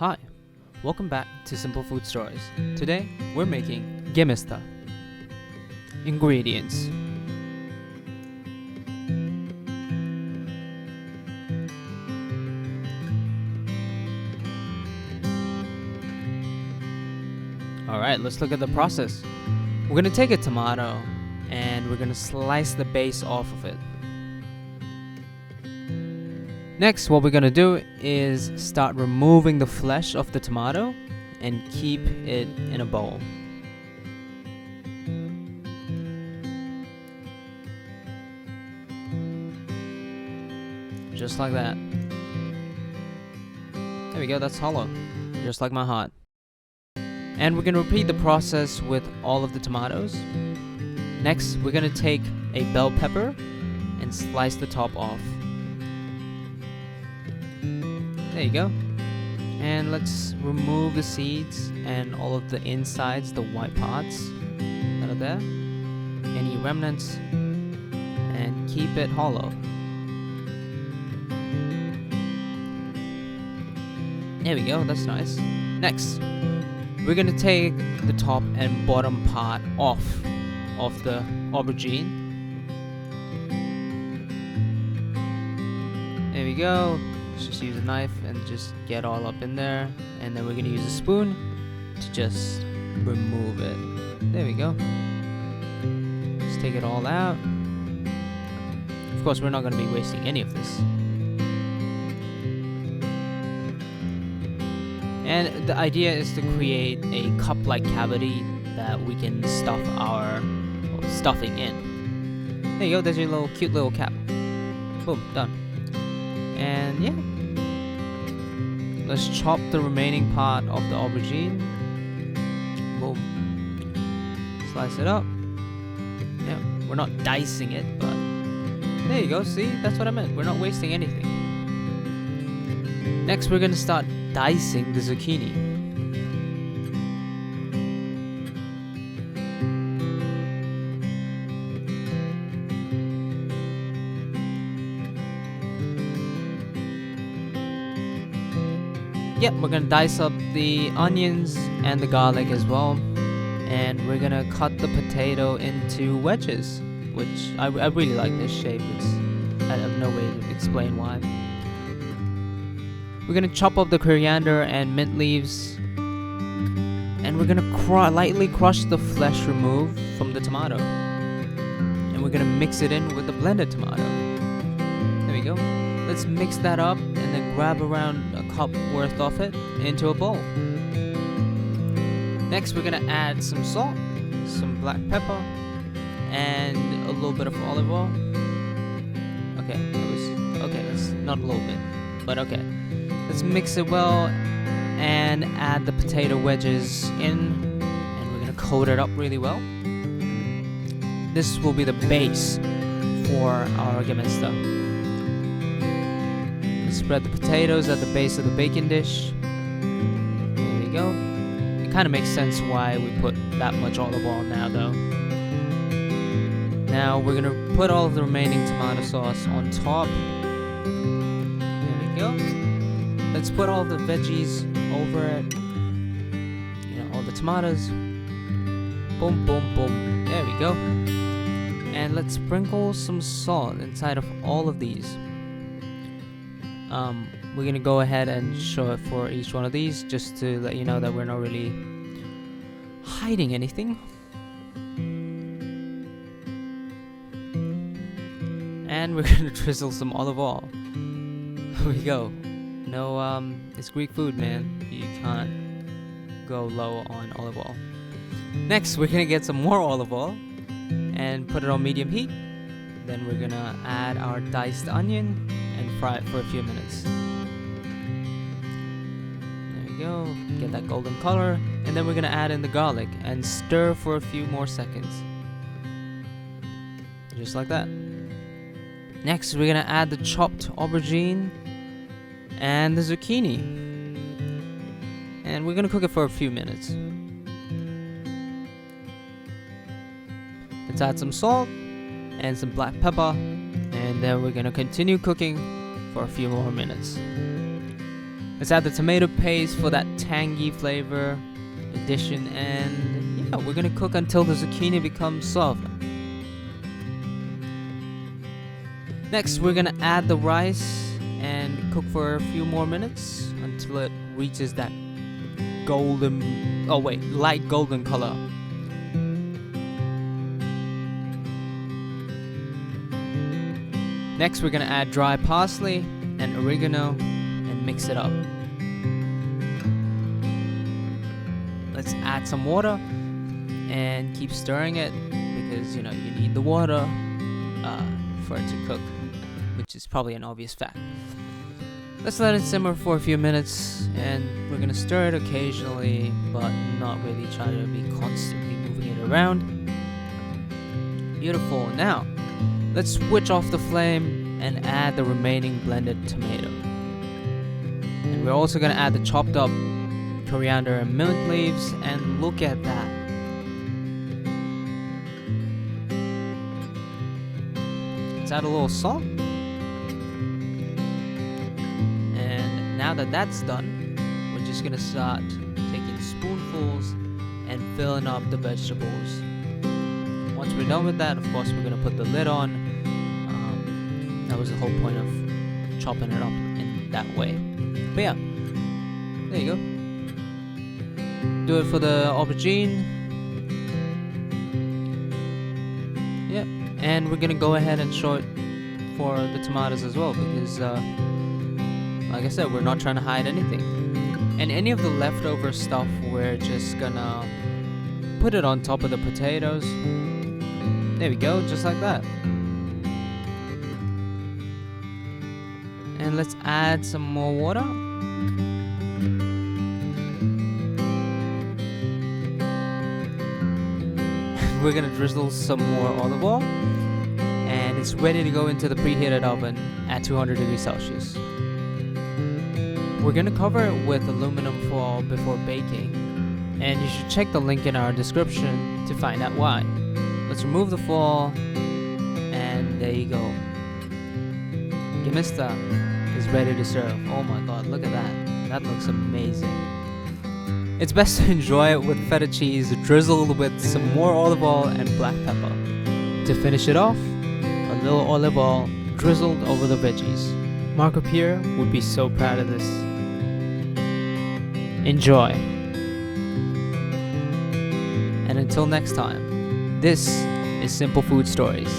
Hi, welcome back to Simple Food Stories. Today, we're making gemista. Ingredients. Alright, let's look at the process. We're going to take a tomato and we're going to slice the base off of it. Next, what we're going to do is start removing the flesh of the tomato and keep it in a bowl. Just like that. There we go, that's hollow. Just like my heart. And we're going to repeat the process with all of the tomatoes. Next, we're going to take a bell pepper and slice the top off. There you go. And let's remove the seeds and all of the insides, the white parts that are there. Any remnants. And keep it hollow. There we go, that's nice. Next, we're going to take the top and bottom part off of the aubergine. There we go. Let's just use a knife and just get all up in there. And then we're going to use a spoon to just remove it. There we go. Just take it all out. Of course, we're not going to be wasting any of this. And the idea is to create a cup-like cavity that we can stuff our stuffing in. There you go, there's your cute little cap. Boom, done. And yeah, let's chop the remaining part of the aubergine. Boom. Slice it up. Yeah, we're not dicing it, but there you go, see? That's what I meant. We're not wasting anything. Next, we're gonna start dicing the zucchini. Yep, we're gonna dice up the onions and the garlic as well. And we're gonna cut the potato into wedges, which I really like this shape. I have no way to explain why. We're gonna chop up the coriander and mint leaves, and we're gonna lightly crush the flesh removed from the tomato, and we're gonna mix it in with the blended tomato. There we go. Let's mix that up and then grab around a cup worth of it into a bowl. Next, we're gonna add some salt, some black pepper, and a little bit of olive oil. That's not a little bit, but okay. Let's mix it well and add the potato wedges in, and we're gonna coat it up really well. This will be the base for our gemista. Spread the potatoes at the base of the baking dish. There we go. It kind of makes sense why we put that much olive oil now though. Now we're gonna put all of the remaining tomato sauce on top. There we go. Let's put all the veggies over it. You know, all the tomatoes. Boom, boom, boom. There we go. And let's sprinkle some salt inside of all of these. We're gonna go ahead and show it for each one of these just to let you know that we're not really hiding anything. And we're gonna drizzle some olive oil. Here we go. No, it's Greek food, man. You can't go low on olive oil. Next, we're gonna get some more olive oil and put it on medium heat. Then we're gonna add our diced onion and fry it for a few minutes. There we go. Get that golden color. And then we're gonna add in the garlic and stir for a few more seconds. Just like that. Next, we're gonna add the chopped aubergine and the zucchini, and we're gonna cook it for a few minutes. Let's add some salt and some black pepper, and then we're gonna continue cooking for a few more minutes. Let's add the tomato paste for that tangy flavor addition, and yeah, we're gonna cook until the zucchini becomes soft. Next, we're gonna add the rice and cook for a few more minutes until it reaches that light golden color. Next, we're gonna add dry parsley and oregano and mix it up. Let's add some water and keep stirring it because you need the water for it to cook, which is probably an obvious fact. Let's let it simmer for a few minutes, and we're gonna stir it occasionally, but not really try to be constantly moving it around. Beautiful. Now, let's switch off the flame and add the remaining blended tomato. And we're also gonna add the chopped up coriander and mint leaves, and look at that. Let's add a little salt. And now that that's done, we're just gonna start taking spoonfuls and filling up the vegetables. Once we're done with that, of course, we're gonna put the lid on. That was the whole point of chopping it up in that way. But yeah, there you go. Do it for the aubergine. Yep, and we're gonna go ahead and show it for the tomatoes as well, because like I said, we're not trying to hide anything. And any of the leftover stuff, we're just gonna put it on top of the potatoes. There we go, just like that. And let's add some more water. We're gonna drizzle some more olive oil, and it's ready to go into the preheated oven at 200 degrees Celsius. We're gonna cover it with aluminum foil before baking, and you should check the link in our description to find out why. Let's remove the foil, and there you go. Gimista is ready to serve. Oh my god, look at that. That looks amazing. It's best to enjoy it with feta cheese drizzled with some more olive oil and black pepper. To finish it off, a little olive oil drizzled over the veggies. Marco Pierre would be so proud of this. Enjoy. And until next time, this is Simple Food Stories.